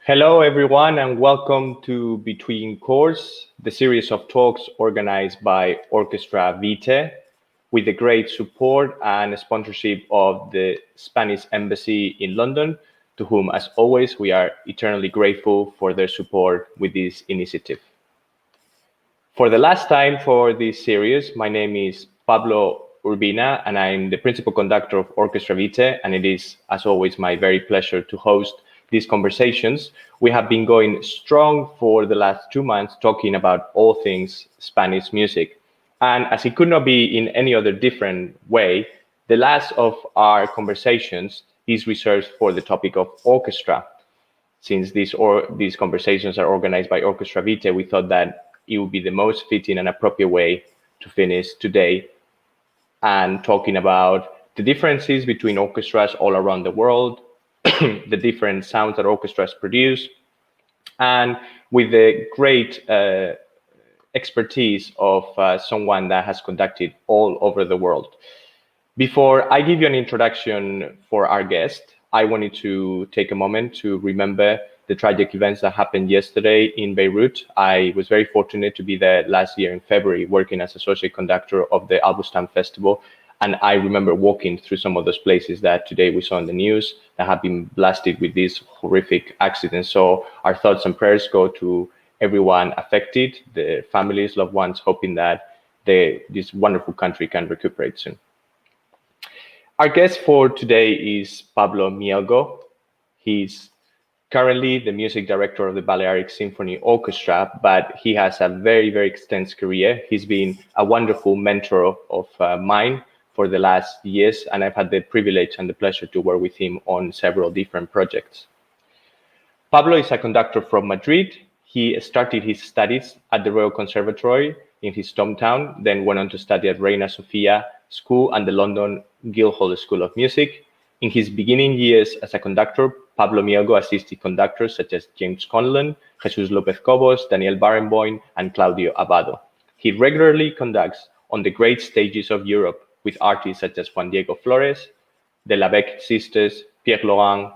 Hello, everyone, and welcome to Between Chords, the series of talks organized by Orchestra Vitae with the great support and sponsorship of the Spanish Embassy in London, to whom, as always, we are eternally grateful for their support with this initiative. For the last time for this series, my name is Pablo Urbina, and I'm the principal conductor of Orchestra Vitae, and it is, as always, my very pleasure to host these conversations. We have been going strong for the last 2 months talking about all things Spanish music. And as it could not be in any other different way, the last of our conversations is reserved for the topic of orchestra. Since these conversations are organized by Orchestra Vitae, we thought that it would be the most fitting and appropriate way to finish today and talking about the differences between orchestras all around the world, the different sounds that orchestras produce, and with the great expertise of someone that has conducted all over the world. Before I give you an introduction for our guest, I wanted to take a moment to remember the tragic events that happened yesterday in Beirut. I was very fortunate to be there last year in February, working as associate conductor of the Al Bustan Festival. And I remember walking through some of those places that today we saw in the news that have been blasted with these horrific accidents. So our thoughts and prayers go to everyone affected, the families, loved ones, hoping that this wonderful country can recuperate soon. Our guest for today is Pablo Mielgo. He's currently the music director of the Balearic Symphony Orchestra, but he has a very, very extensive career. He's been a wonderful mentor of mine for the last years, and I've had the privilege and the pleasure to work with him on several different projects. Pablo is a conductor from Madrid. He started his studies at the Royal Conservatory in his hometown, then went on to study at Reina Sofia School and the London Guildhall School of Music. In his beginning years as a conductor, Pablo Mielgo assisted conductors such as James Conlon, Jesus Lopez Cobos, Daniel Barenboim, and Claudio Abbado. He regularly conducts on the great stages of Europe with artists such as Juan Diego Flores, the Labec sisters, Pierre Laurent,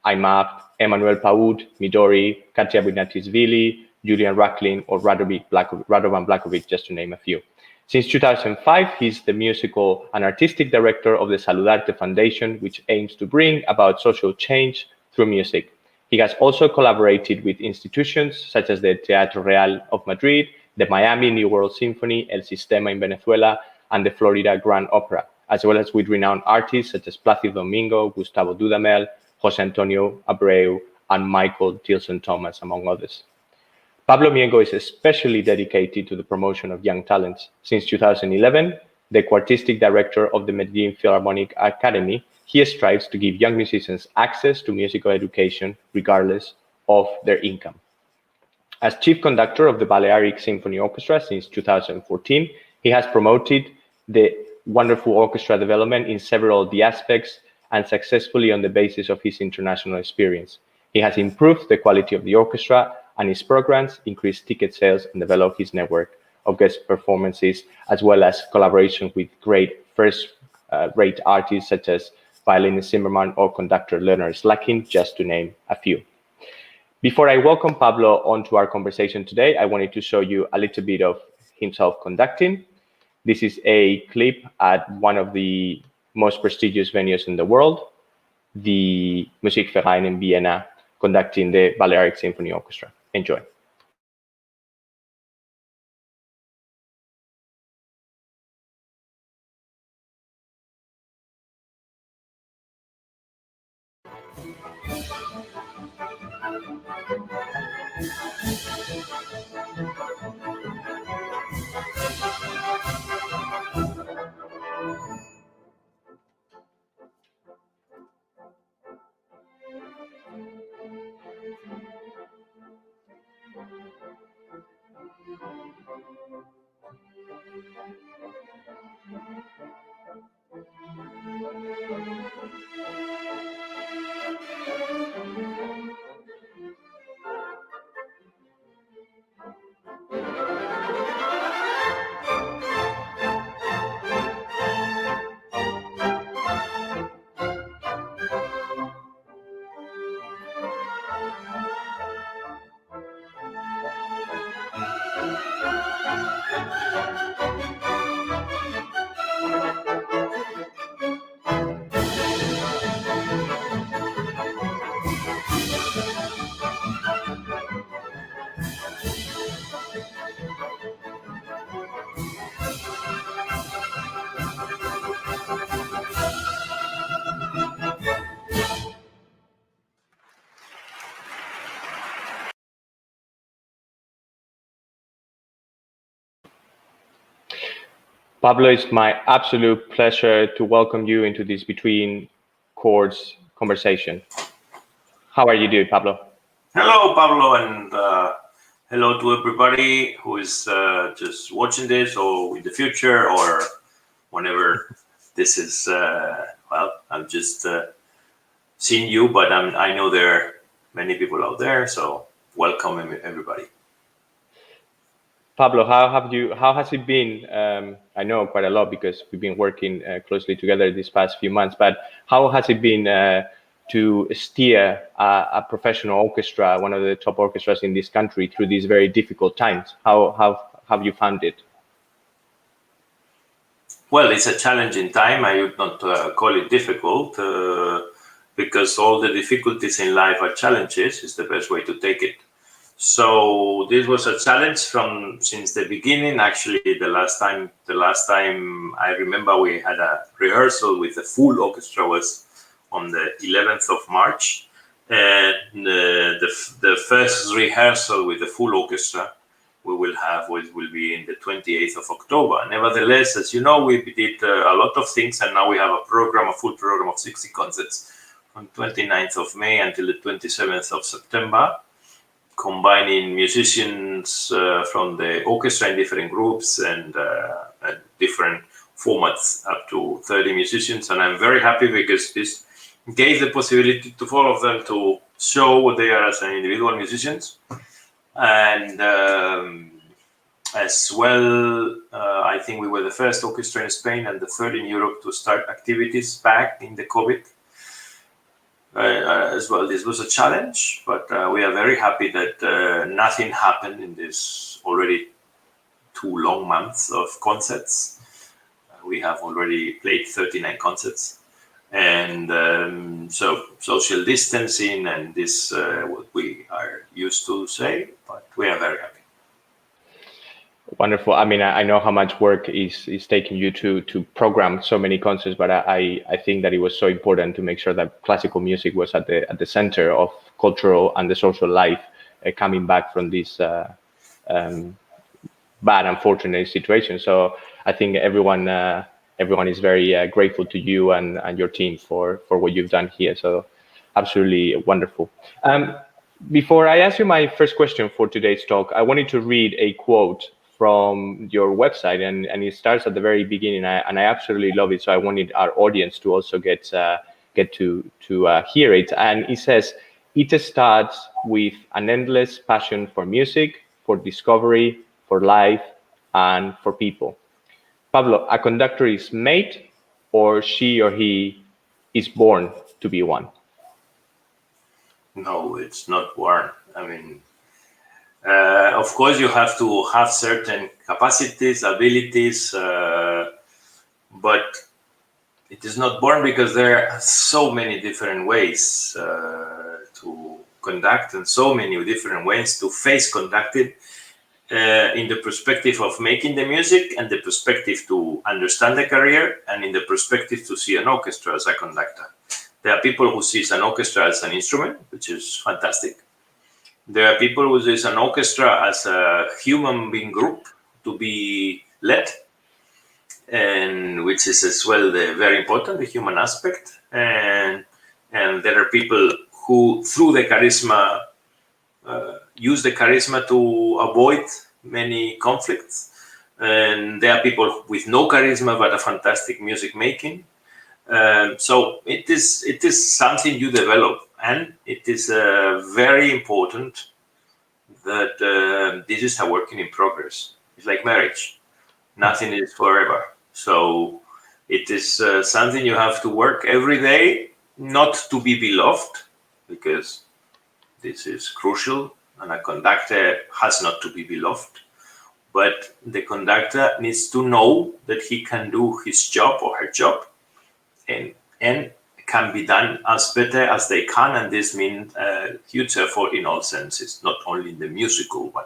Aymar, Emmanuel Paoud, Midori, Katia Bunatisvili, Julian Racklin, or Radovan Blakovic, just to name a few. Since 2005, he's the musical and artistic director of the Saludarte Foundation, which aims to bring about social change through music. He has also collaborated with institutions such as the Teatro Real of Madrid, the Miami New World Symphony, El Sistema in Venezuela, and the Florida Grand Opera, as well as with renowned artists such as Plácido Domingo, Gustavo Dudamel, José Antonio Abreu, and Michael Tilson Thomas, among others. Pablo Mielgo is especially dedicated to the promotion of young talents. Since 2011, the artistic director of the Medellin Philharmonic Academy, he strives to give young musicians access to musical education regardless of their income. As chief conductor of the Balearic Symphony Orchestra since 2014, he has promoted the wonderful orchestra development in several of the aspects and successfully on the basis of his international experience. He has improved the quality of the orchestra and his programs, increased ticket sales, and developed his network of guest performances, as well as collaboration with great first-rate artists such as violinist Zimmerman or conductor Leonard Slakin, just to name a few. Before I welcome Pablo onto our conversation today, I wanted to show you a little bit of himself conducting. This is a clip at one of the most prestigious venues in the world, the Musikverein in Vienna, conducting the Balearic Symphony Orchestra. Enjoy. Pablo, it's my absolute pleasure to welcome you into this Between Chords conversation. How are you doing, Pablo? Hello, Pablo, and hello to everybody who is just watching this, or in the future, or whenever this is. Well, I'm just seeing you, but I know there are many people out there, so welcome everybody. Pablo, how has it been? I know quite a lot because we've been working closely together these past few months, but how has it been to steer a professional orchestra, one of the top orchestras in this country, through these very difficult times? How have you found it? Well, it's a challenging time. I would not call it difficult because all the difficulties in life are challenges. Is the best way to take it. So this was a challenge since the beginning. Actually, the last time I remember we had a rehearsal with the full orchestra was on the 11th of March, and the first rehearsal with the full orchestra will be in the 28th of October. Nevertheless, as you know, we did a lot of things, and now we have a full program of 60 concerts from 29th of May until the 27th of September. Combining musicians from the orchestra in different groups and different formats, up to 30 musicians. And I'm very happy because this gave the possibility to all of them to show what they are as an individual musicians. And as well, I think we were the first orchestra in Spain and the third in Europe to start activities back in the COVID. As well, this was a challenge, but we are very happy that nothing happened in this already 2 long months of concerts. We have already played 39 concerts, and so social distancing and this what we are used to say, but we are very happy. Wonderful. I mean, I know how much work is taking you to program so many concerts, but I think that it was so important to make sure that classical music was at the center of cultural and the social life coming back from this bad, unfortunate situation. So I think everyone is very grateful to you and your team for what you've done here. So absolutely wonderful. Before I ask you my first question for today's talk, I wanted to read a quote from your website, and it starts at the very beginning, and I absolutely love it. So I wanted our audience to also get to hear it. And it says, "It starts with an endless passion for music, for discovery, for life, and for people." Pablo, a conductor is made, or she or he is born to be one? No, it's not born. I mean, of course, you have to have certain capacities, abilities, but it is not born because there are so many different ways to conduct and so many different ways to face conducting in the perspective of making the music and the perspective to understand the career and in the perspective to see an orchestra as a conductor. There are people who see an orchestra as an instrument, which is fantastic. There are people who see an orchestra as a human being group to be led, and which is as well very important, the human aspect. And there are people who, through the charisma, use the charisma to avoid many conflicts. And there are people with no charisma but a fantastic music making. So it is something you develop, and it is very important that this is a working in progress. It's like marriage; nothing is forever. So it is something you have to work every day, not to be beloved, because this is crucial, and a conductor has not to be beloved. But the conductor needs to know that he can do his job or her job, and can be done as better as they can, and this means huge effort in all senses, not only in the musical one.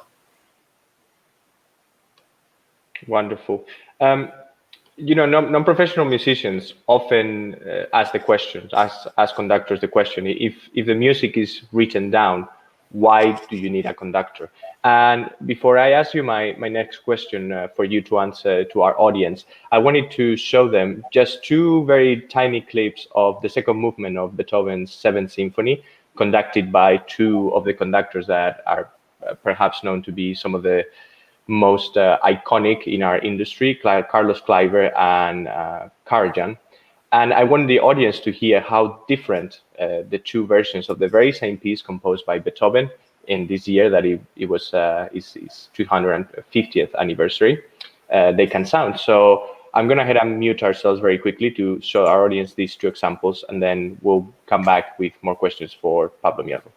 Wonderful. Non-professional musicians often ask the questions, ask conductors the question: if the music is written down, why do you need a conductor? And before I ask you my next question for you to answer to our audience, I wanted to show them just two very tiny clips of the second movement of Beethoven's Seventh Symphony, conducted by two of the conductors that are perhaps known to be some of the most iconic in our industry, Carlos Kleiber and Karajan. And I want the audience to hear how different the two versions of the very same piece composed by Beethoven in this year that it was his 250th anniversary, they can sound. So I'm going to head and mute ourselves very quickly to show our audience these two examples, and then we'll come back with more questions for Pablo Mielgo.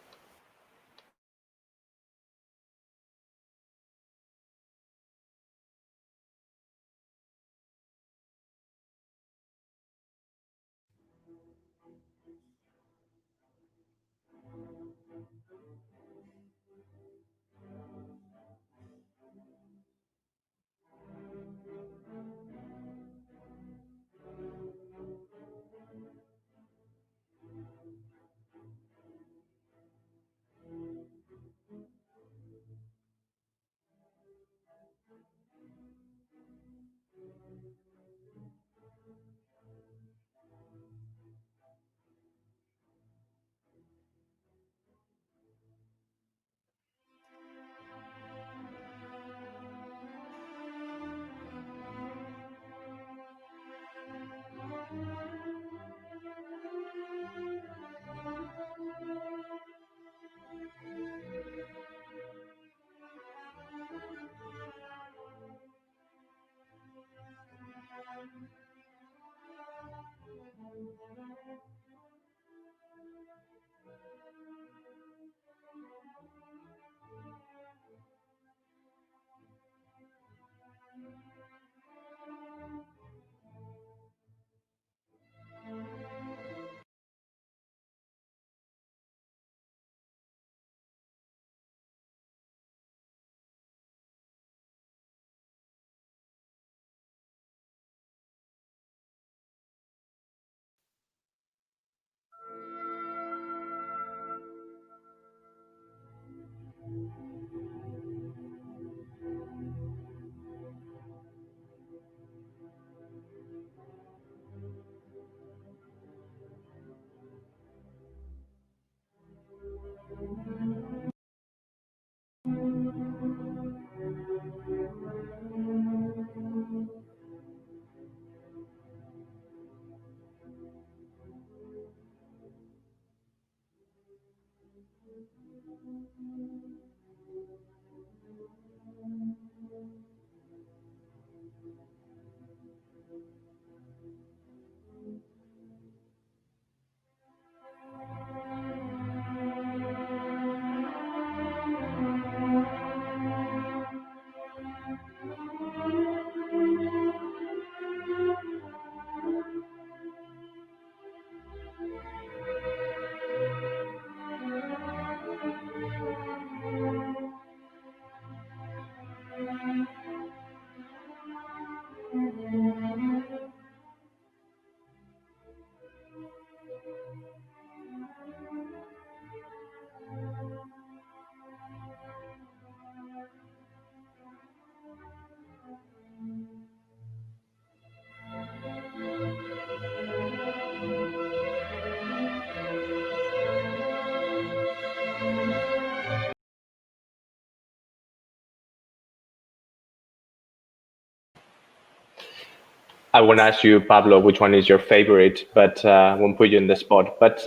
I won't ask you, Pablo, which one is your favorite, but I won't put you in the spot. But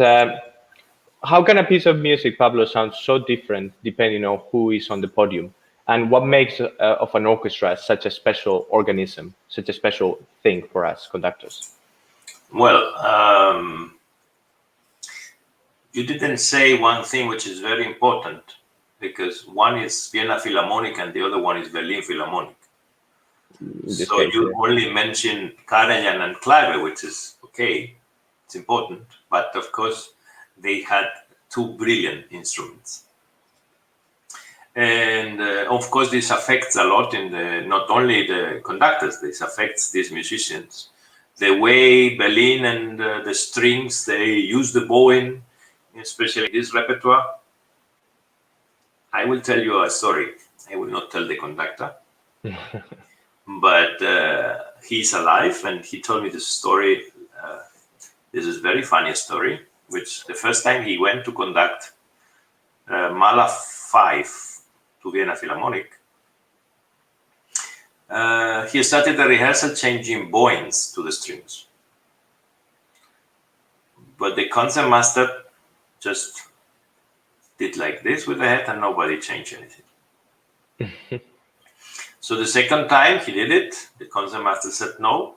how can a piece of music, Pablo, sound so different depending on who is on the podium? And what makes of an orchestra such a special organism, such a special thing for us conductors? Well, you didn't say one thing which is very important, because one is Vienna Philharmonic and the other one is Berlin Philharmonic. So case, you only mentioned Karajan and Kleiber, which is okay, it's important, but of course they had two brilliant instruments. And of course this affects a lot in not only the conductors, this affects these musicians. The way Berlin and the strings, they use the bowing, especially this repertoire. I will tell you a story. I will not tell the conductor, but he's alive, and he told me this story. This is very funny story, which the first time he went to conduct Mahler 5 to Vienna Philharmonic, he started the rehearsal changing bowings to the strings. But the concertmaster just did like this with the head and nobody changed anything. So the second time he did it, the concertmaster said no.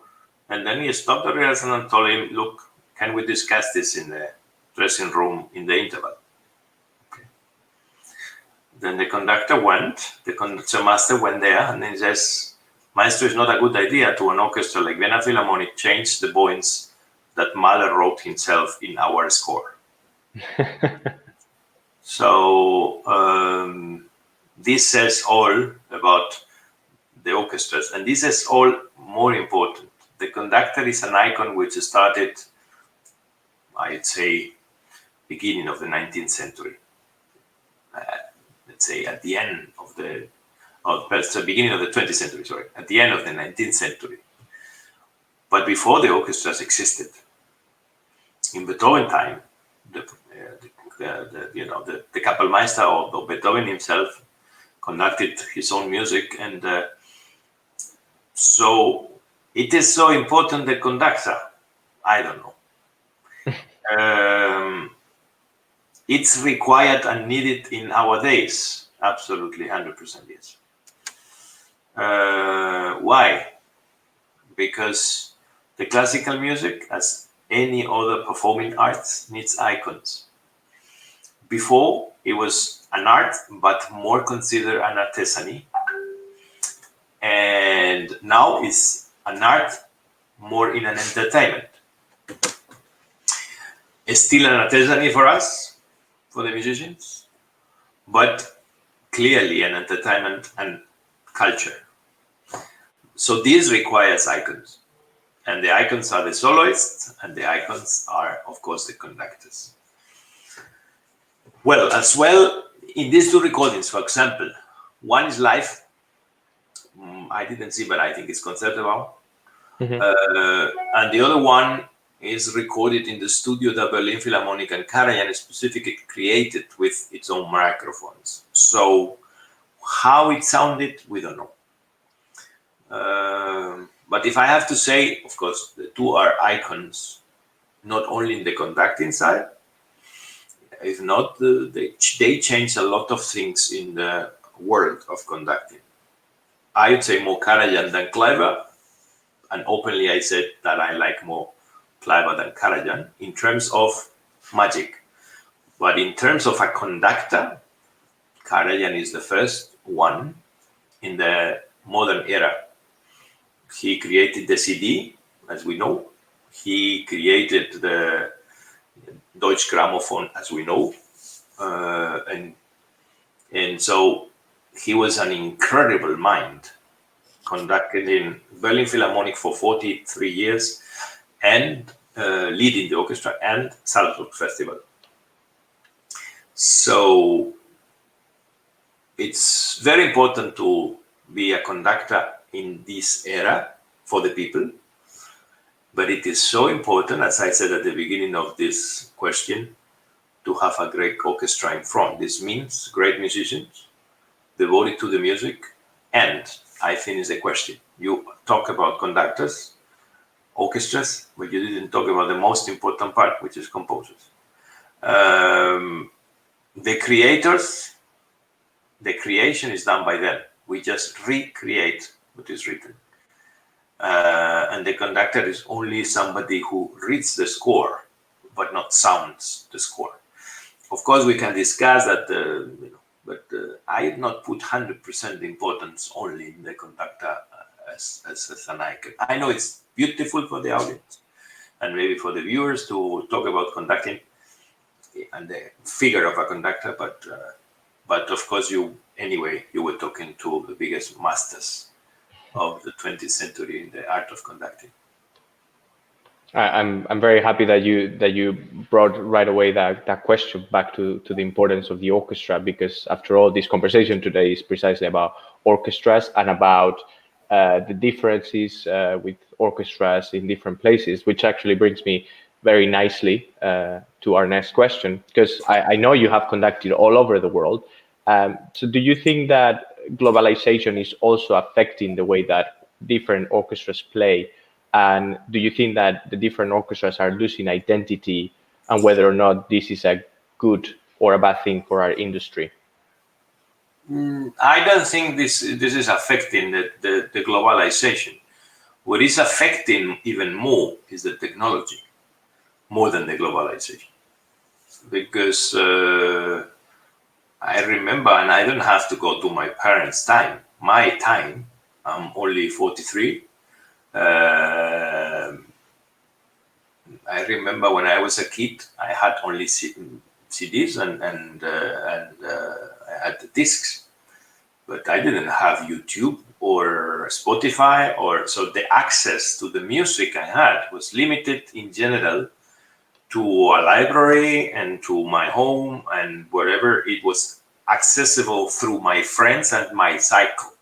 And then he stopped the rehearsal and told him, look, can we discuss this in the dressing room in the interval? Okay. Then the conductor went, the concertmaster went there, and he says, Maestro, it's not a good idea to an orchestra like Vienna Philharmonic change the bowings that Mahler wrote himself in our score. So this says all about the orchestras, and this is all more important. The conductor is an icon which started, I'd say, beginning of the 19th century. Let's say at the end of the beginning of the 20th century, sorry, at the end of the 19th century. But before the orchestras existed, in Beethoven time, the Kapellmeister or Beethoven himself conducted his own music, and so it is so important the conductor. I don't know. It's required and needed in our days. Absolutely, 100% yes. Why? Because the classical music, as any other performing arts, needs icons. Before, it was an art, but more considered an artisany. And now it's an art more in an entertainment. It's still an artisany for us, for the musicians, but clearly an entertainment and culture. So this requires icons. And the icons are the soloists, and the icons are, of course, the conductors. Well, as well, in these two recordings, for example, one is live. I didn't see, but I think it's concertable. And the other one is recorded in the studio that Berlin Philharmonic and Karajan specifically created with its own microphones. So how it sounded, we don't know. But if I have to say, of course, the two are icons, not only in the conducting side. If not, they change a lot of things in the world of conducting. I would say more Karajan than Kleiber, and openly I said that I like more Kleiber than Karajan in terms of magic. But in terms of a conductor, Karajan is the first one in the modern era. He created the CD, as we know. He created the Deutsche Grammophon, as we know. And so he was an incredible mind, conducted in Berlin Philharmonic for 43 years and leading the orchestra and Salzburg Festival. So it's very important to be a conductor in this era for the people. But it is so important, as I said at the beginning of this question, to have a great orchestra in front. This means great musicians devoted to the music. And I finish the question. You talk about conductors, orchestras, but you didn't talk about the most important part, which is composers. The creators, the creation is done by them. We just recreate what is written. And the conductor is only somebody who reads the score, but not sounds the score. Of course, we can discuss that, but I did not put 100% importance only in the conductor as an icon. I know it's beautiful for the audience and maybe for the viewers to talk about conducting and the figure of a conductor, but of course, you were talking to the biggest masters of the 20th century in the art of conducting. I'm very happy that you brought right away that question back to the importance of the orchestra, because after all, this conversation today is precisely about orchestras and about the differences with orchestras in different places, which actually brings me very nicely to our next question, because I know you have conducted all over the world. So do you think that globalization is also affecting the way that different orchestras play? And do you think that the different orchestras are losing identity, and whether or not this is a good or a bad thing for our industry? I don't think this is affecting the globalization. What is affecting even more is the technology, more than the globalization. Because I remember, and I don't have to go to my parents' time. My time, I'm only 43. I remember when I was a kid, I had only CDs and I had the discs, but I didn't have YouTube or Spotify, or so the access to the music I had was limited in general to a library and to my home and wherever it was accessible through my friends and my cycle.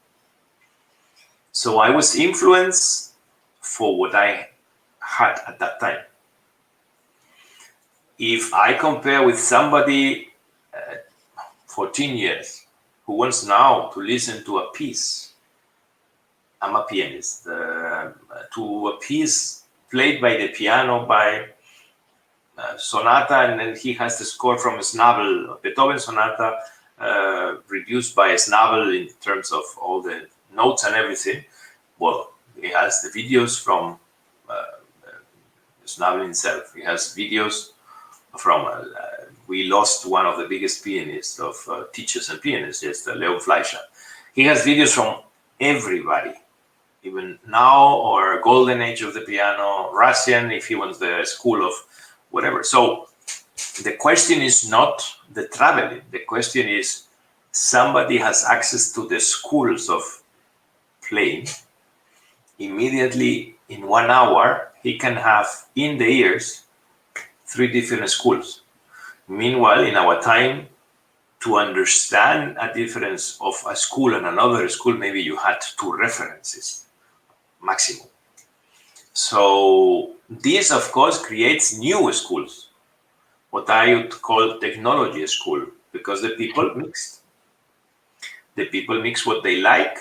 So I was influenced for what I had at that time. If I compare with somebody 14 years who wants now to listen to a piece, I'm a pianist, to a piece played by the piano by sonata, and then he has the score from a Schnabel, Beethoven sonata, reduced by a Schnabel in terms of all the notes and everything. Well, he has the videos from Schnabel himself. He has videos from we lost one of the biggest pianists of teachers and pianists, yes, Leo Fleischer. He has videos from everybody, even now, or golden age of the piano, Russian, if he wants the school of whatever. So the question is not the traveling. The question is somebody has access to the schools of playing. Immediately in 1 hour, he can have in the ears 3 different schools. Meanwhile, in our time, to understand a difference of a school and another school, maybe you had 2 references maximum. So this, of course, creates new schools, what I would call technology school, because the people mixed. The people mix what they like.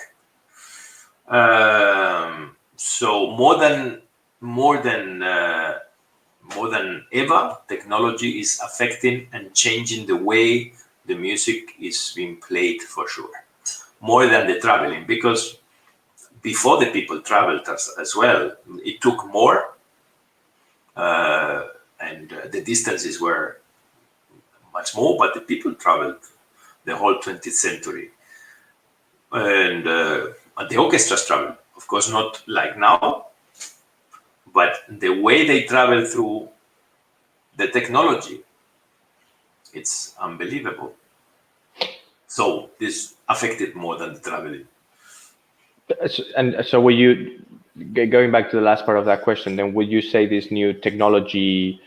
So more than ever, technology is affecting and changing the way the music is being played, for sure. More than the traveling, because before the people traveled as well, it took more, and the distances were much more, but the people traveled the whole 20th century. And the orchestras travel, of course, not like now, but the way they travel through the technology, it's unbelievable. So this affected more than the traveling. And so, will you, going back to the last part of that question, then would you say this new technology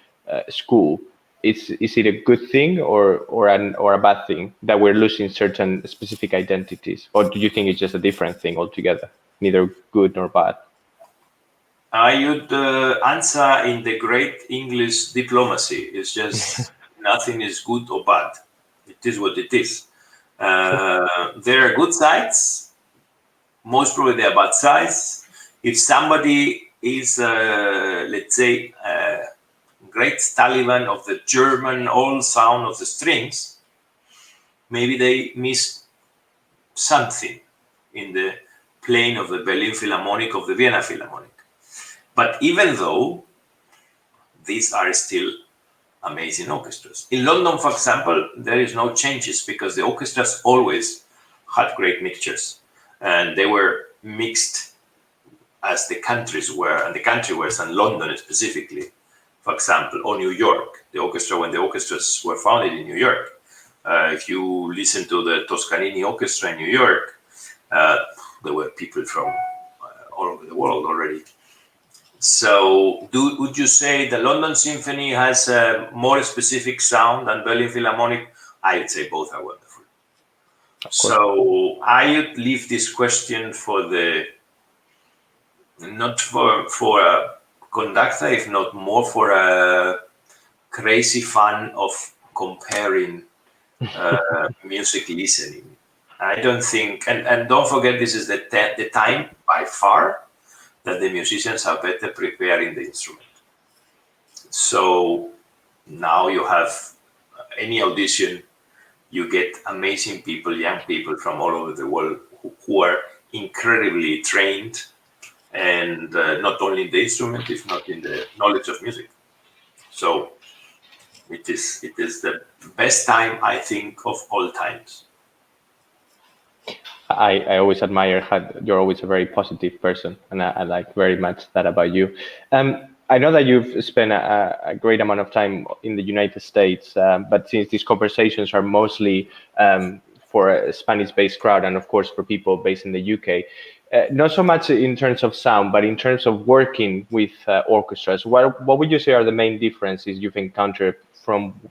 school, is it a good thing or a bad thing that we're losing certain specific identities, or do you think it's just a different thing altogether, neither good nor bad? I would answer in the great English diplomacy. It's just nothing is good or bad. It is what it is. There are good sides. Most probably there are bad sides. If somebody is, let's say, great Taliban of the German old sound of the strings, maybe they miss something in the playing of the Berlin Philharmonic, of the Vienna Philharmonic. But even though these are still amazing orchestras. In London, for example, there is no changes because the orchestras always had great mixtures, and they were mixed as the countries were, and the country was, and London specifically, for example, or New York, the orchestra, when the orchestras were founded in New York. If you listen to the Toscanini Orchestra in New York, there were people from all over the world already. So, would you say the London Symphony has a more specific sound than Berlin Philharmonic? I would say both are wonderful. So I would leave this question for not for a conductor, if not more for a crazy fan of comparing music listening. I don't think, and don't forget, this is the time by far that the musicians are better preparing the instrument. So now you have any audition, you get amazing people, young people from all over the world who are incredibly trained, and not only in the instrument, if not in the knowledge of music. So it is the best time, I think, of all times. I always admire how you're always a very positive person, and I like very much that about you. I know that you've spent a great amount of time in the United States, but since these conversations are mostly for a Spanish-based crowd, and of course for people based in the UK, not so much in terms of sound, but in terms of working with orchestras, what would you say are the main differences you've encountered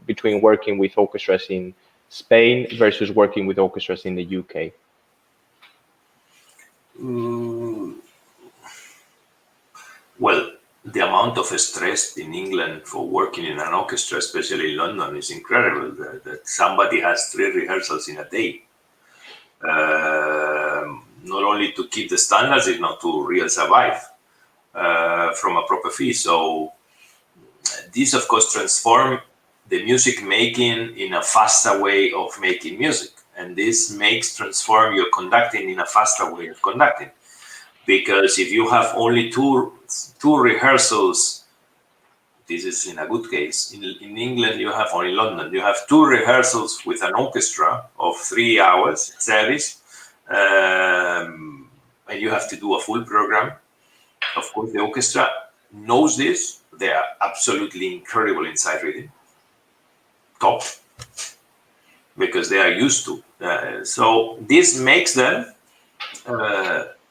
between working with orchestras in Spain versus working with orchestras in the UK? Well, the amount of stress in England for working in an orchestra, especially in London, is incredible. That somebody has 3 rehearsals in a day. Not only to keep the standards, if not to really survive from a proper fee. So this, of course, transform the music making in a faster way of making music. And this transform your conducting in a faster way of conducting. Because if you have only two rehearsals, this is in a good case. In England, you have, or in London, you have 2 rehearsals with an orchestra of 3 hours service, and you have to do a full program. Of course, the orchestra knows this. They are absolutely incredible in sight reading, top, because they are used to. So this makes them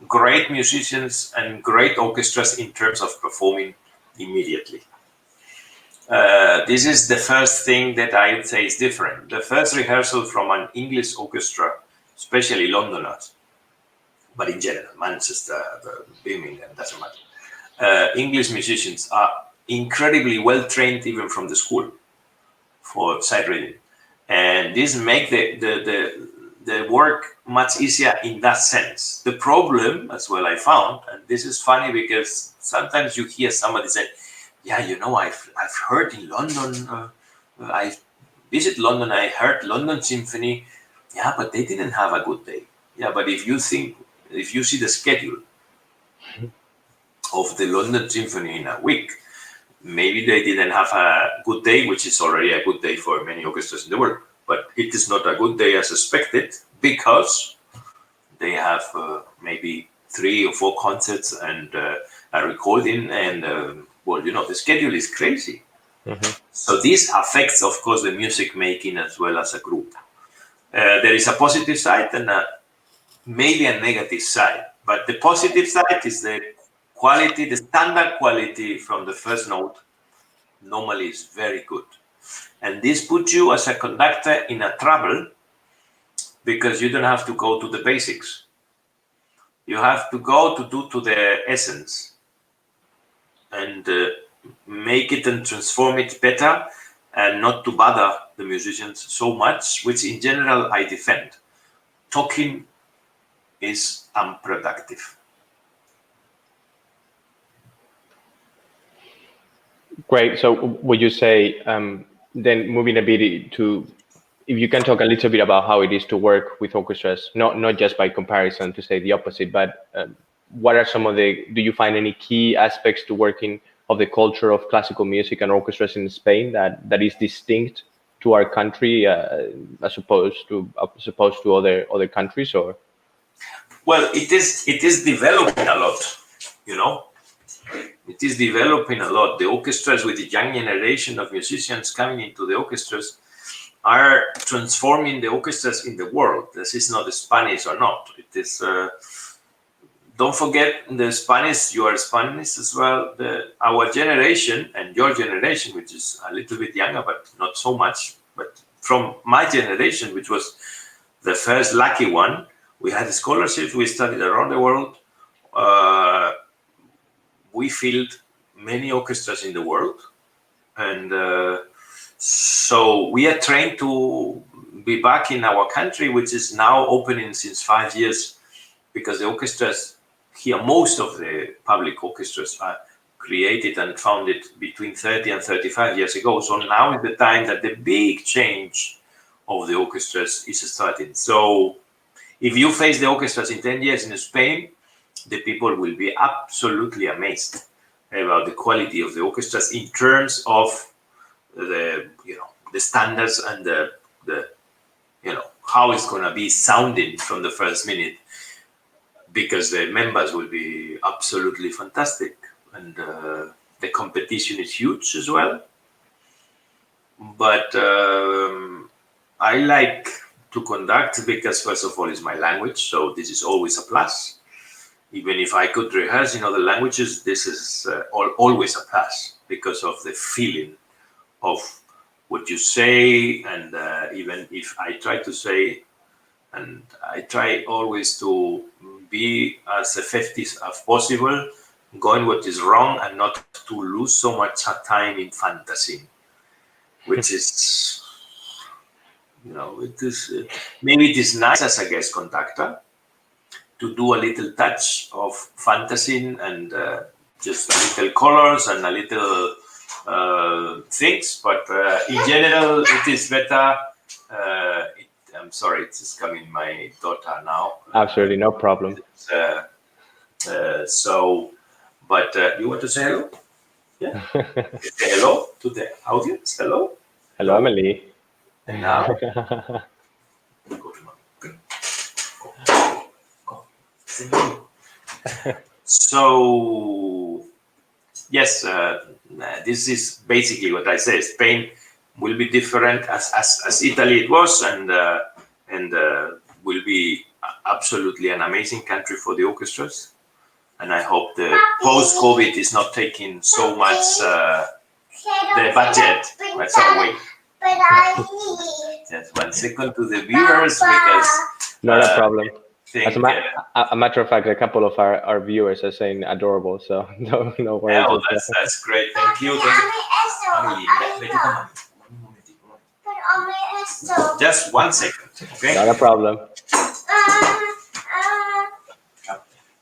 great musicians and great orchestras in terms of performing immediately. This is the first thing that I would say is different. The first rehearsal from an English orchestra, especially Londoners, but in general, Manchester, Birmingham, doesn't matter. English musicians are incredibly well trained even from the school for sight reading. And this makes the work much easier in that sense. The problem, as well, I found, and this is funny because sometimes you hear somebody say, yeah, I've heard in London, I visit London, I heard London Symphony, yeah, but they didn't have a good day. Yeah, but if you see the schedule of the London Symphony in a week, maybe they didn't have a good day, which is already a good day for many orchestras in the world. But it is not a good day as expected because they have maybe 3 or 4 concerts and a recording, and the schedule is crazy. Mm-hmm. So this affects, of course, the music making as well as a group. There is a positive side and maybe a negative side. But the positive side is the quality, the standard quality from the first note normally is very good. And this puts you as a conductor in a trouble because you don't have to go to the basics. You have to go to the essence and make it and transform it better, and not to bother the musicians so much, which in general I defend. Talking is unproductive. Great. So would you say, then moving a bit to, if you can talk a little bit about how it is to work with orchestras, not just by comparison to say the opposite, but what are some of do you find any key aspects to working of the culture of classical music and orchestras in Spain that is distinct to our country as opposed to other countries? Or well, it is developing a lot, It is developing a lot. The orchestras, with the young generation of musicians coming into the orchestras, are transforming the orchestras in the world. This is not Spanish or not. It is don't forget the Spanish. You are Spanish as well. Our generation and your generation, which is a little bit younger, but not so much. But from my generation, which was the first lucky one, we had scholarships. We studied around the world. We filled many orchestras in the world, and so we are trained to be back in our country, which is now opening since 5 years, because the orchestras here, most of the public orchestras are created and founded between 30 and 35 years ago. So now is the time that the big change of the orchestras is starting. So if you face the orchestras in 10 years in Spain, the people will be absolutely amazed about the quality of the orchestras in terms of the standards and the how it's going to be sounding from the first minute, because the members will be absolutely fantastic, and the competition is huge as well. But I like to conduct because, first of all, it's my language, so this is always a plus. Even if I could rehearse in other languages, this is always a plus because of the feeling of what you say. And even if I try to say, and I try always to be as effective as possible, going what is wrong and not to lose so much time in fantasy, which is, it is maybe it is nice as a guest conductor to do a little touch of fantasy and just a little colors and a little things, but in general it is better. I'm sorry, it is coming my daughter now. Absolutely, no problem. But you want to say hello? Yeah. Say hello to the audience. Hello. Hello, Emily. And now, go to mommy. Go. So yes, this is basically what I say. Spain will be different as Italy it was, and will be absolutely an amazing country for the orchestras. And I hope the post-COVID is not taking so much the budget. That's our way. Just 1 second to the viewers, because not a problem. As a matter of fact, a couple of our viewers are saying adorable, so no worries. Oh, that's great. Thank you. Just 1 second, okay? Not a problem.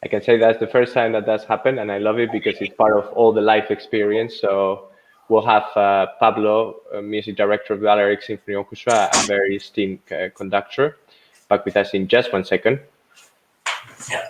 I can say that's the first time that that's happened, and I love it because it's part of all the life experience. So we'll have Pablo, music director of the Balearic Symphony Orchestra, a very esteemed conductor, back with us in just 1 second. Yeah,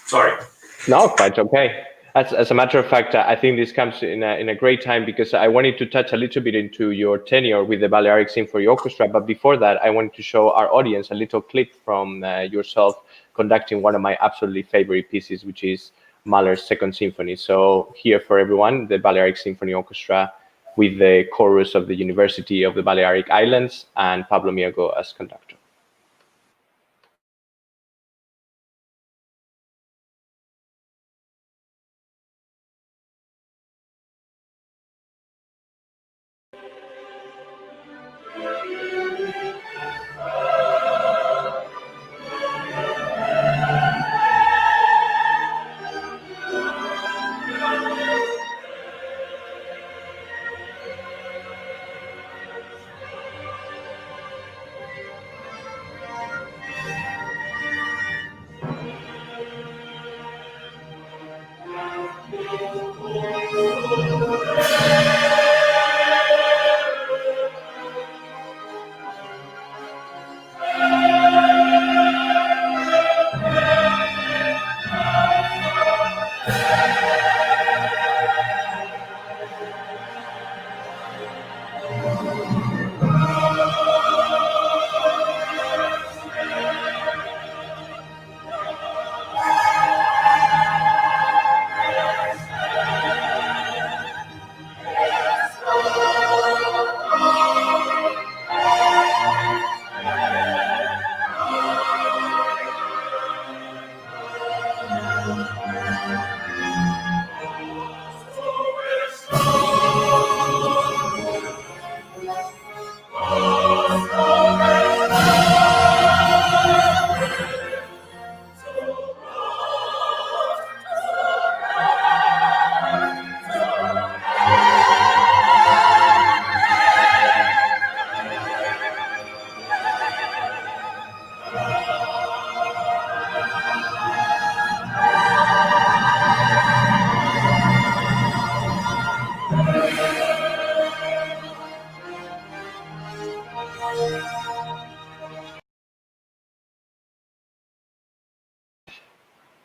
sorry. No, quite okay. As a matter of fact, I think this comes in a great time, because I wanted to touch a little bit into your tenure with the Balearic Symphony Orchestra. But before that, I wanted to show our audience a little clip from yourself conducting one of my absolutely favorite pieces, which is Mahler's Second Symphony. So here for everyone, the Balearic Symphony Orchestra with the chorus of the University of the Balearic Islands and Pablo Mielgo as conductor.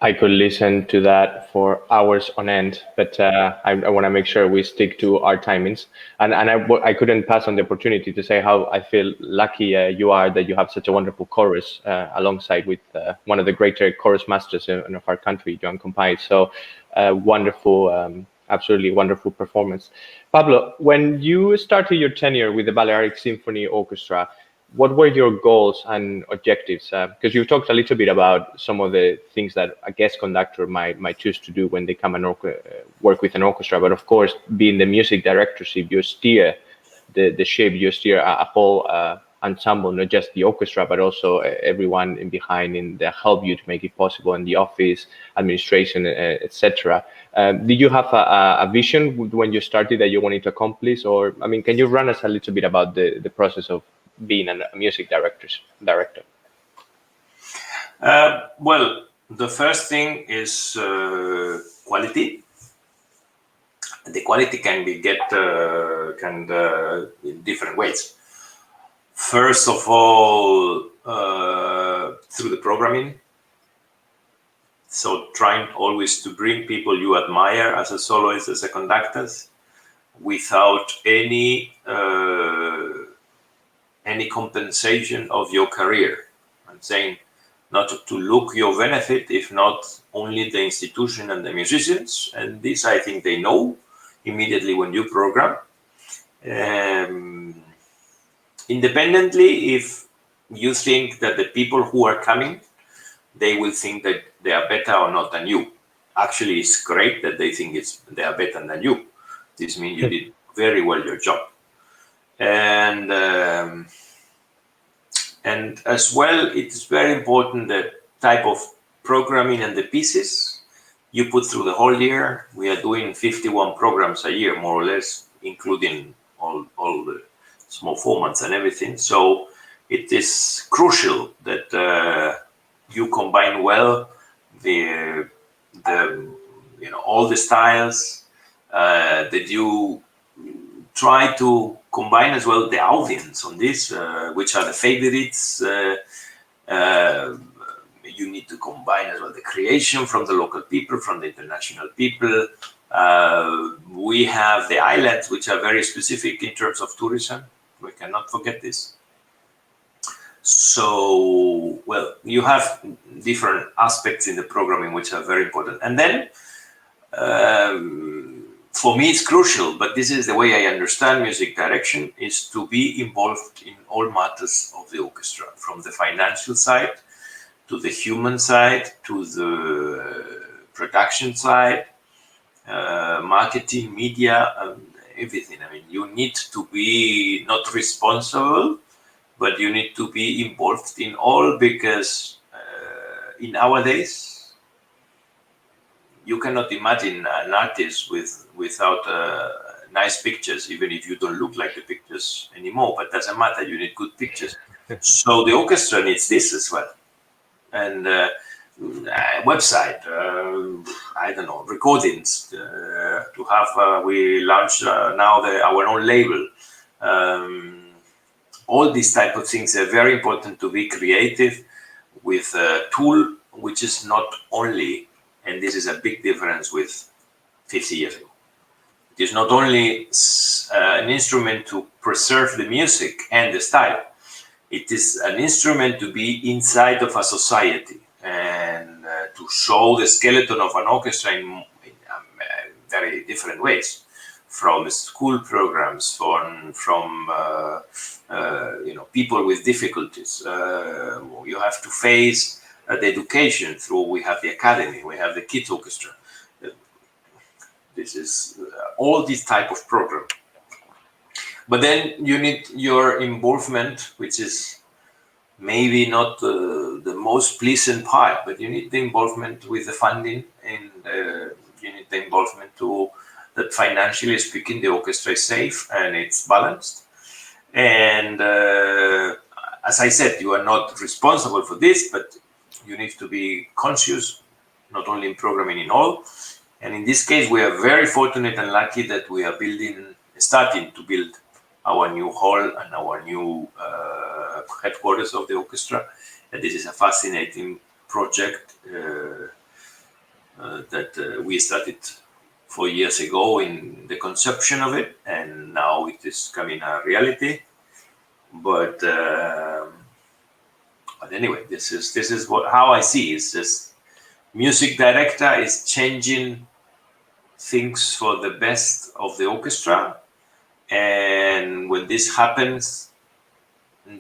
I could listen to that for hours on end, but I want to make sure we stick to our timings. I couldn't pass on the opportunity to say how I feel lucky you are that you have such a wonderful chorus alongside with one of the greater chorus masters of our country, Joan Compay. So wonderful, absolutely wonderful performance. Pablo, when you started your tenure with the Balearic Symphony Orchestra, what were your goals and objectives? Because you talked a little bit about some of the things that a guest conductor might choose to do when they come and work with an orchestra. But of course, being the music directorship, you steer the ship, you steer a whole ensemble, not just the orchestra, but also everyone in behind in that help you to make it possible in the office, administration, etc. Did you have a vision when you started that you wanted to accomplish, or I mean, can you run us a little bit about the process of being a music director? Well, the first thing is quality. The quality can be in different ways. First of all, through the programming. So trying always to bring people you admire as a soloist, as a conductor, without any compensation of your career. I'm saying not to look your benefit, if not only the institution and the musicians. And this, I think they know immediately when you program. Independently, if you think that the people who are coming, they will think that they are better or not than you. Actually, it's great that they think they are better than you. This means you did very well your job. And as well, it's very important the type of programming and the pieces you put through the whole year. We are doing 51 programs a year, more or less, including all the small formats and everything. So it is crucial that you combine well the all the styles, that you try to combine as well the audience on this, which are the favorites. You need to combine as well the creation from the local people, from the international people. We have the islands, which are very specific in terms of tourism. We cannot forget this. So, well, you have different aspects in the programming which are very important. And then, for me, it's crucial, but this is the way I understand music direction, is to be involved in all matters of the orchestra, from the financial side to the human side, to the production side, marketing, media, everything. I mean, you need to be not responsible, but you need to be involved in all, because in nowadays, you cannot imagine an artist without nice pictures, even if you don't look like the pictures anymore. But doesn't matter, you need good pictures. So the orchestra needs this as well. And website, I don't know, recordings to have. We launched now our own label. All these type of things are very important, to be creative with a tool which is not only, and this is a big difference with 50 years ago. It is not only an instrument to preserve the music and the style. It is an instrument to be inside of a society and to show the skeleton of an orchestra in very different ways, from school programs, from people with difficulties. You have to face the education through. We have the academy, we have the kids orchestra. This is all this type of program. But then you need your involvement, which is maybe not the most pleasant part, but you need the involvement with the funding, and you need the involvement to that financially speaking, the orchestra is safe and it's balanced. And as I said, you are not responsible for this, but you need to be conscious, not only in programming, in all. And in this case, we are very fortunate and lucky that we are starting to build our new hall and our new headquarters of the orchestra. And this is a fascinating project that we started 4 years ago in the conception of it, and now it is coming a reality. But anyway, this is how I see it. It's just music director is changing things for the best of the orchestra, and when this happens,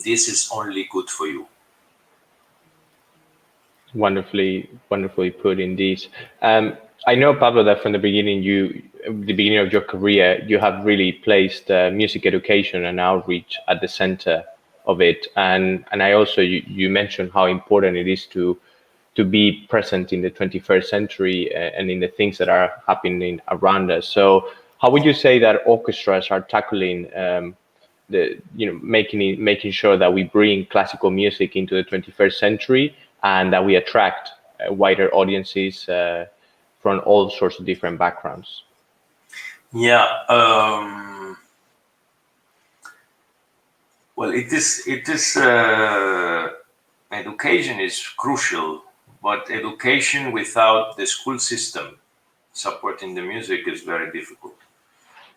this is only good for you. Wonderfully put indeed. I know, Pablo, that from the beginning, the beginning of your career, you have really placed music education and outreach at the center of it. And I also, you mentioned how important it is to be present in the 21st century and in the things that are happening around us. So how would you say that orchestras are tackling making sure that we bring classical music into the 21st century and that we attract wider audiences from all sorts of different backgrounds? Yeah. Well, it is. Education is crucial, but education without the school system supporting the music is very difficult.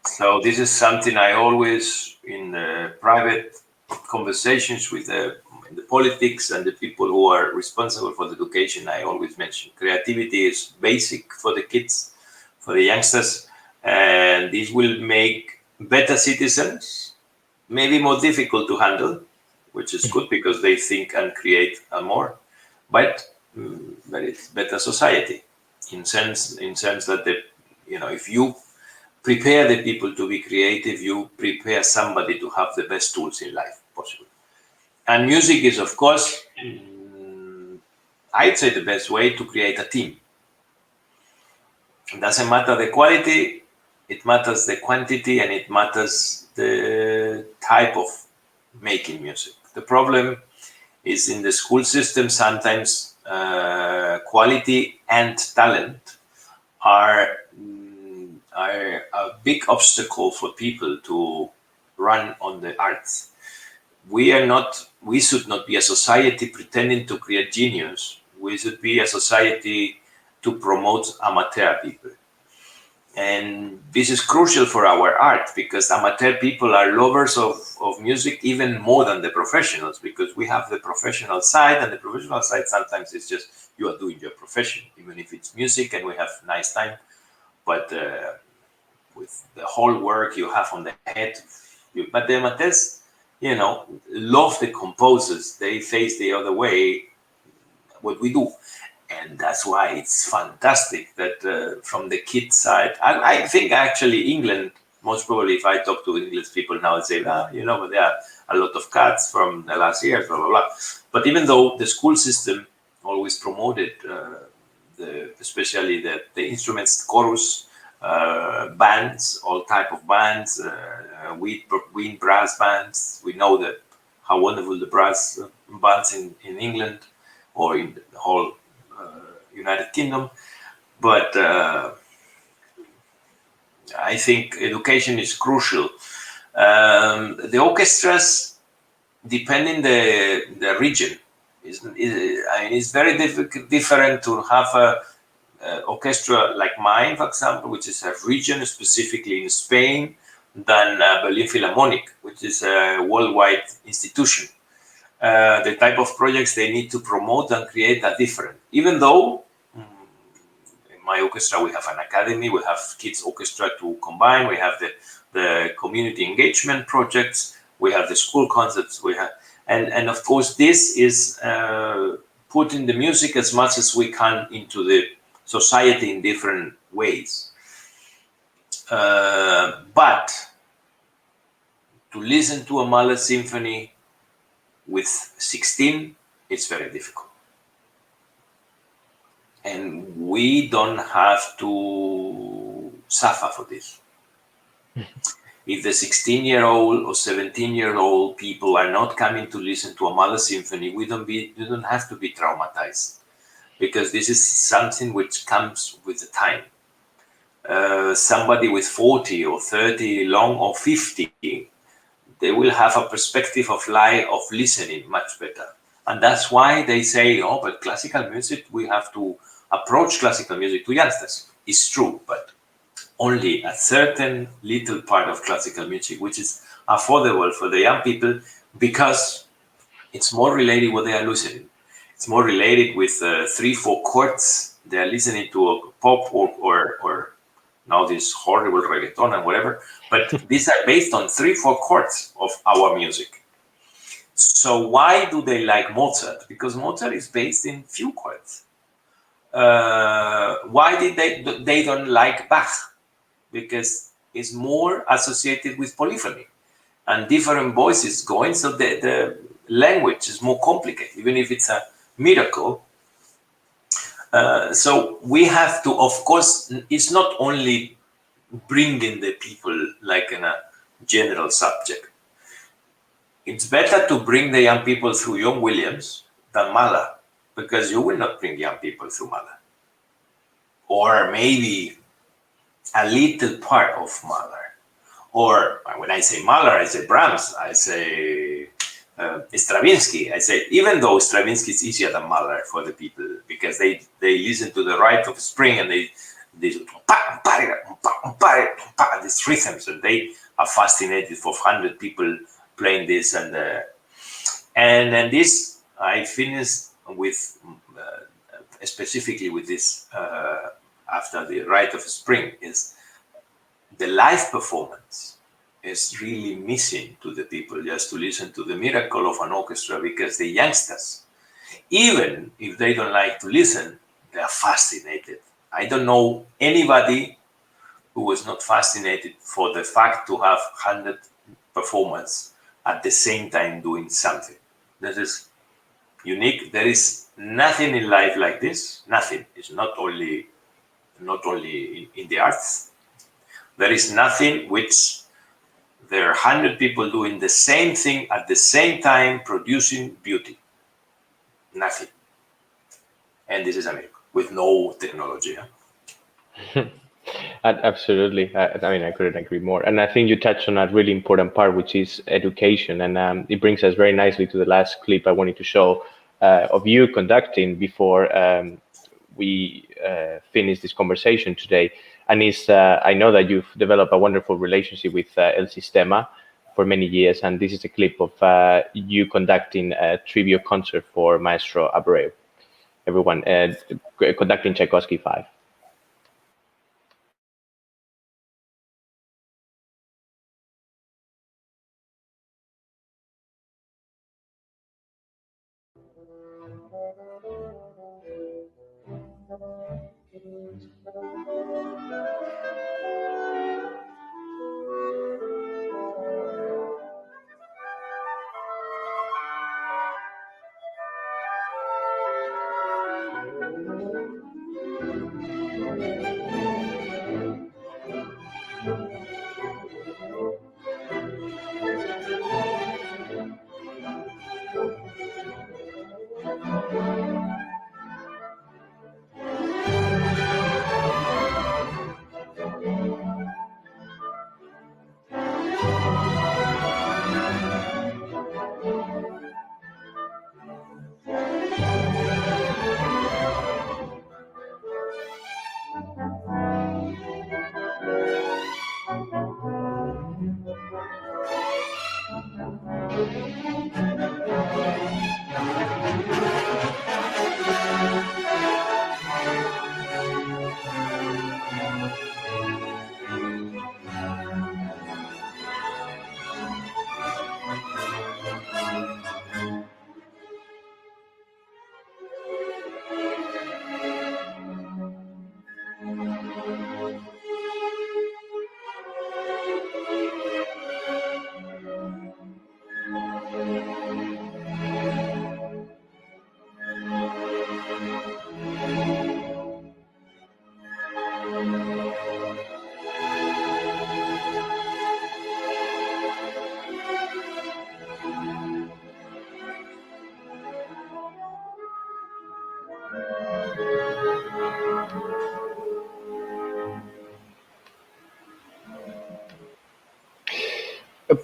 So this is something I always, in private conversations with the politics and the people who are responsible for the education, I always mention creativity is basic for the kids, for the youngsters, and this will make better citizens, maybe more difficult to handle, which is good because they think and create more, but it's better society in sense that if you prepare the people to be creative, you prepare somebody to have the best tools in life possible. And music is, of course, I'd say the best way to create a team. It doesn't matter the quality, it matters the quantity, and it matters the type of making music. The problem is in the school system, sometimes quality and talent are a big obstacle for people to run on the arts. We should not be a society pretending to create genius. We should be a society to promote amateur people. And this is crucial for our art because amateur people are lovers of music even more than the professionals, because we have the professional side, and the professional side sometimes is just you are doing your profession, even if it's music and we have nice time. But with the whole work you have on the head, but the amateurs, love the composers. They face the other way what we do. And that's why it's fantastic that from the kids side, I think actually England, most probably if I talk to English people now, they say, but there are a lot of cuts from the last year, blah, blah, blah. But even though the school system always promoted especially the instruments, chorus, bands, all type of bands, wind brass bands. We know how wonderful the brass bands in England or in the whole United Kingdom. But I think education is crucial. The orchestras, depending the region, it's very different to have a orchestra like mine, for example, which is a region specifically in Spain, than Berlin Philharmonic, which is a worldwide institution. The type of projects they need to promote and create are different. Even though in my orchestra we have an academy, we have kids orchestra to combine, we have the community engagement projects, we have the school concerts, and of course this is putting the music as much as we can into the society in different ways. But to listen to a Mahler symphony with 16, it's very difficult. And we don't have to suffer for this. If the 16-year-old or 17-year-old people are not coming to listen to a Mahler symphony, you don't have to be traumatized, because this is something which comes with the time. Somebody with 40 or 30 long or 50, they will have a perspective of life, of listening much better. And that's why they say, but classical music, we have to approach classical music to youngsters. It's true, but only a certain little part of classical music, which is affordable for the young people, because it's more related what they are listening. It's more related with 3-4 chords. They are listening to a pop or now this horrible reggaeton and whatever. But these are based on 3-4 chords of our music. So why do they like Mozart? Because Mozart is based in few chords. Why did they don't like Bach? Because it's more associated with polyphony and different voices going, so the language is more complicated, even if it's a miracle. So we have to, of course, it's not only bringing the people like in a general subject. It's better to bring the young people through John Williams than Mahler, because you will not bring young people through Mahler. Or maybe a little part of Mahler. Or when I say Mahler, I say Brahms, I say Stravinsky. I say, even though Stravinsky is easier than Mahler for the people, because they listen to the Rite of Spring and they these rhythms, and they are fascinated for 100 people playing this. And then this, I finished with specifically with this after the Rite of Spring, is the live performance is really missing to the people, just to listen to the miracle of an orchestra, because the youngsters, even if they don't like to listen, they are fascinated. I don't know anybody who was not fascinated for the fact to have 100 performers at the same time doing something. This is unique. There is nothing in life like this. Nothing. It's not only in the arts. There is nothing which there are 100 people doing the same thing at the same time, producing beauty. Nothing. And this is a miracle with no technology. Absolutely. I mean, I couldn't agree more. And I think you touched on a really important part, which is education. And it brings us very nicely to the last clip I wanted to show of you conducting before we finish this conversation today. And I know that you've developed a wonderful relationship with El Sistema for many years. And this is a clip of you conducting a tribute concert for Maestro Abreu. Everyone, conducting Tchaikovsky 5.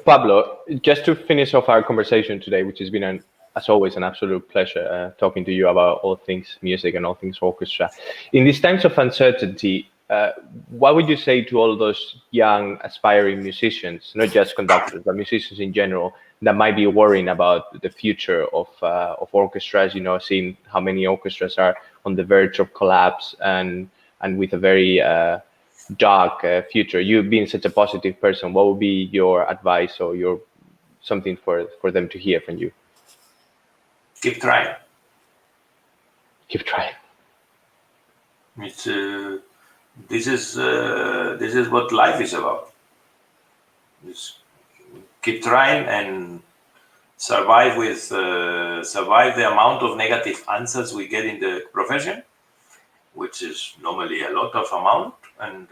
Pablo, just to finish off our conversation today, which has been as always, an absolute pleasure talking to you about all things music and all things orchestra. In these times of uncertainty, what would you say to all those young aspiring musicians, not just conductors, but musicians in general, that might be worrying about the future of orchestras? You know, seeing how many orchestras are on the verge of collapse and with a very dark future. You being such a positive person, what would be your advice or your something for them to hear from you? Keep trying. Keep trying. It's this is what life is about. Just keep trying and survive the amount of negative answers we get in the profession, which is normally a lot of amount. And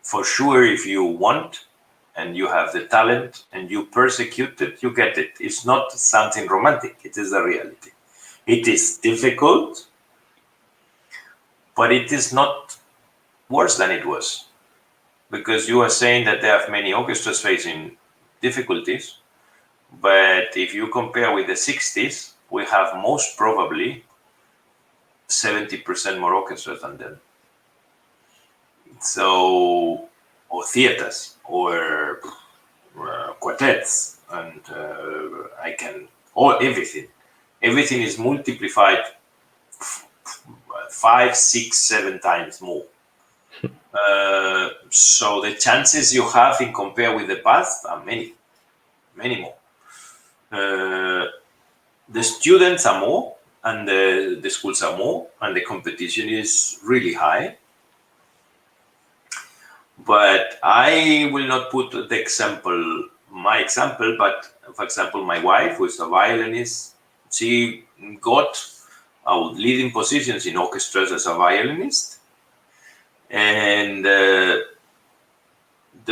for sure, if you want and you have the talent and you persecute it, you get it. It's not something romantic. It is a reality. It is difficult, but it is not worse than it was. Because you are saying that there are many orchestras facing difficulties, but if you compare with the 60s, we have most probably 70% more orchestras than them. So, or theaters, or quartets, and everything. Everything is multiplied 5, 6, 7 times more. So the chances you have in compare with the past are many more. The students are more, and the schools are more, and the competition is really high. But I will not put my example, but for example, my wife, who is a violinist, she got leading positions in orchestras as a violinist. And the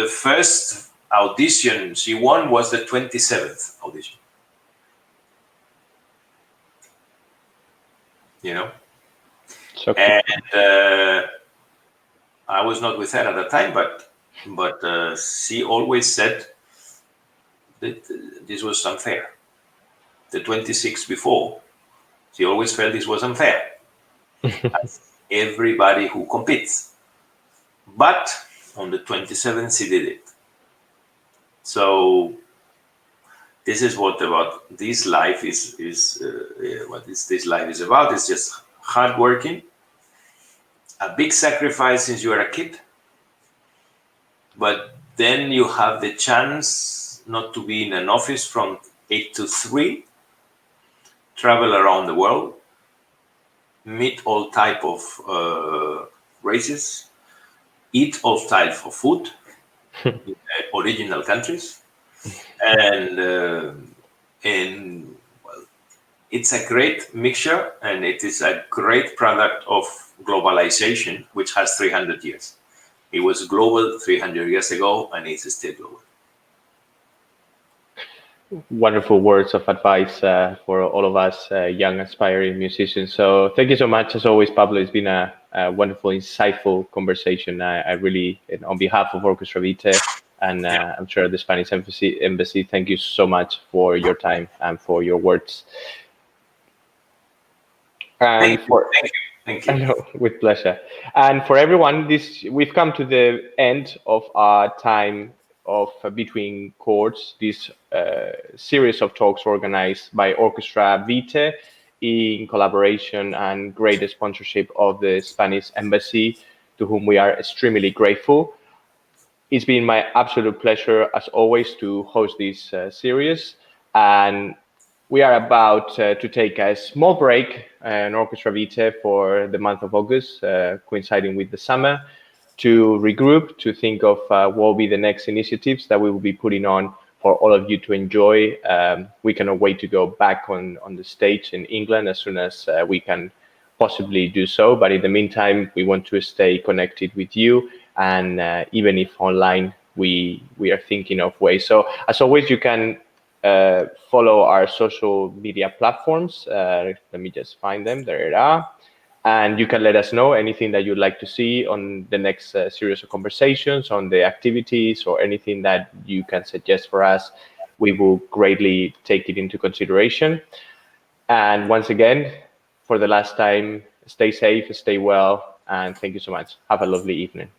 first audition she won was the 27th audition. You know? So and I was not with her at the time, but she always said that this was unfair. The 26th before, she always felt this was unfair. Everybody who competes. But on the 27th, she did it. So this is what about this life is what this life is about. It's just hard working, a big sacrifice since you are a kid, but then you have the chance not to be in an office from 8 to 3, travel around the world, meet all type of races, eat all type of food in original countries, and well, it's a great mixture, and it is a great product of globalization, which has 300 years. It was global 300 years ago, and it's still global. Wonderful words of advice for all of us young aspiring musicians. So thank you so much, as always, Pablo. It's been a wonderful, insightful conversation. I really, on behalf of Orchestra Vitae, and I'm sure the Spanish Embassy, thank you so much for your time and for your words. And Thank you. No, with pleasure. And for everyone, we've come to the end of our time of Between Chords, this series of talks organized by Orchestra Vitae in collaboration and great sponsorship of the Spanish Embassy, to whom we are extremely grateful. It's been my absolute pleasure, as always, to host this series. And we are about to take a small break in Orchestra Vitae for the month of August, coinciding with the summer, to regroup, to think of what will be the next initiatives that we will be putting on for all of you to enjoy. We cannot wait to go back on the stage in England as soon as we can possibly do so. But in the meantime, we want to stay connected with you. And even if online, we are thinking of ways. So as always, you can follow our social media platforms. Let me just find them. There they are. And you can let us know anything that you'd like to see on the next series of conversations, on the activities, or anything that you can suggest for us. we will greatly take it into consideration. And once again, for the last time, stay safe, stay well, and thank you so much. Have a lovely evening.